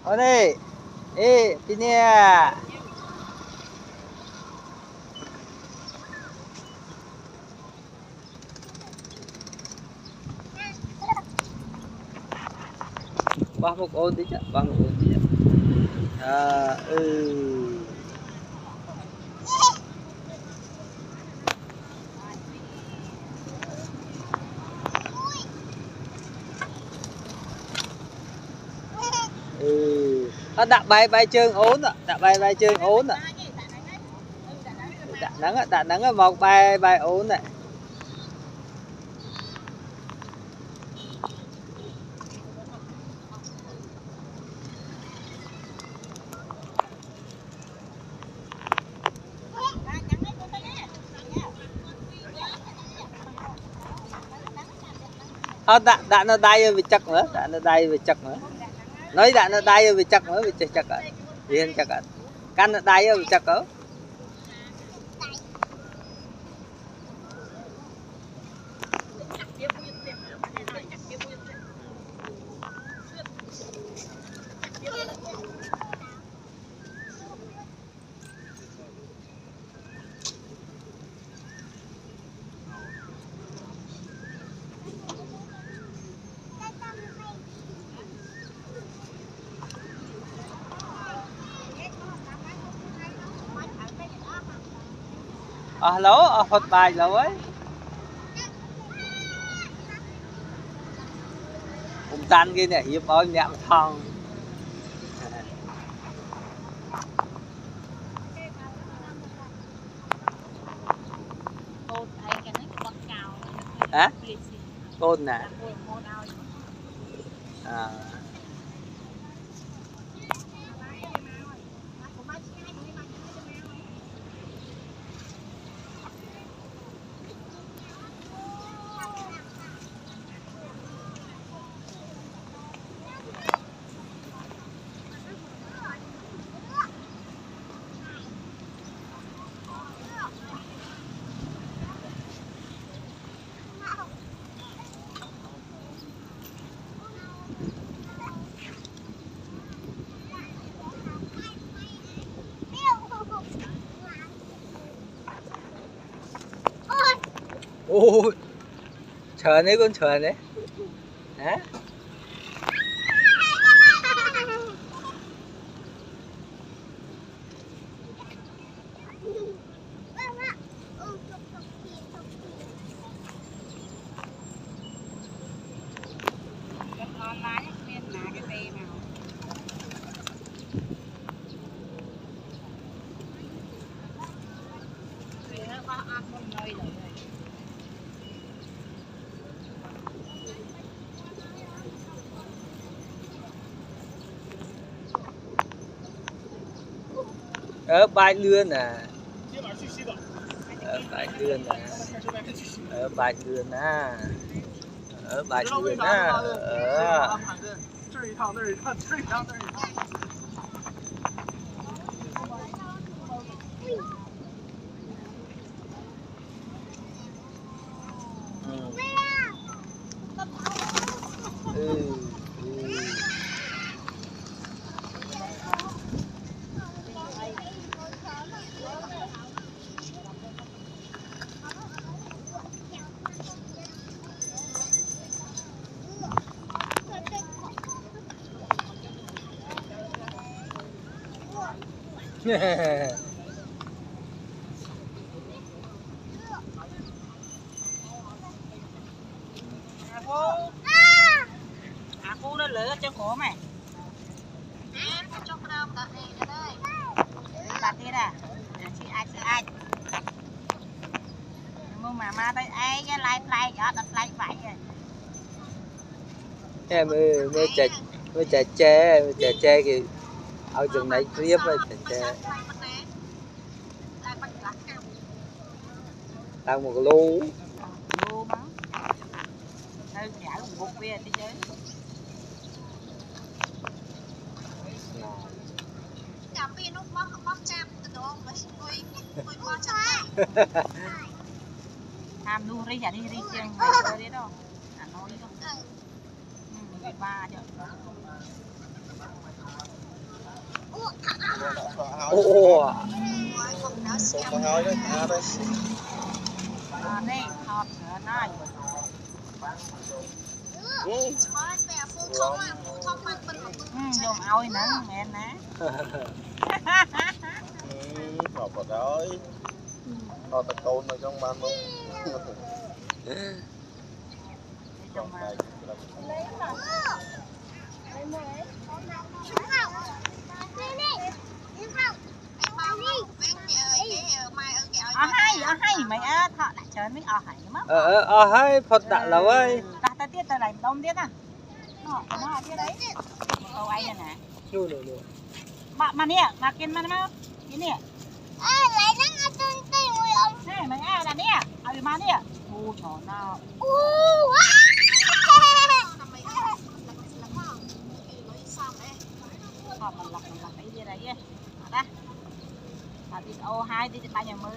Ở đây. Ê, tí nè. Ba một ôn tí chứ, ba một ôn tí chứ. À, Đặt bay chương ốn ạ, đặt bay chương ốn ạ. Đã nắng một bay ốn này. Đã nó đai bị chắc nữa, đã nó đai bị chắc nữa. Nói đã nó đai bị chắc nữa, bị chắc ạ. Viên chắc ạ. Căn nó đai bị chắc nữa. Lố, hột bài lố ấy. Cũng tan kia nè, hiếp ôi nhạm thòng. Hả? Côn nè. À. Ôi, chờ đấy con chờ đấy. Hả? Ở Bãi Lươn à. Ở Bãi Lươn à. Ở Bãi Lươn à. Ở Bãi Lươn à. Ở. Cô nó lỡ cho cổ mày. Đặt đi nè. Chị ai. Mà đây ai cái like ở đặt like vậy rồi. Em mới chả che kì ở trong này tiếp với chả che. Tăng một lú. Lú mà. Thôi trả một bột bia đi chơi. Tham nu ri đi chừng rồi đấy đâu. Nói đâu. Ba chứ. Ồ. Số mà hơi đấy, đấy. Này thọt nữa này. Nhôm oi nữa mẹ ná. Học vào đấy. Họ ta câu nó trong ban mông. Trong mà ở hay mày á thọ lại chơi mấy ở hay mất. Hơi Phật đã lâu ơi. Ta tiết ta lại đông tiết à. Nó tiết đấy. Một câu ai nè. Nụ. Mà nè, mà kiên mà nó. Cái nè. Nè mày ai là nè. Ở mà nè. Ô chó nào. Mình lọc cái gì đấy. Đó. Đi ô hai đi ba nhà mưa.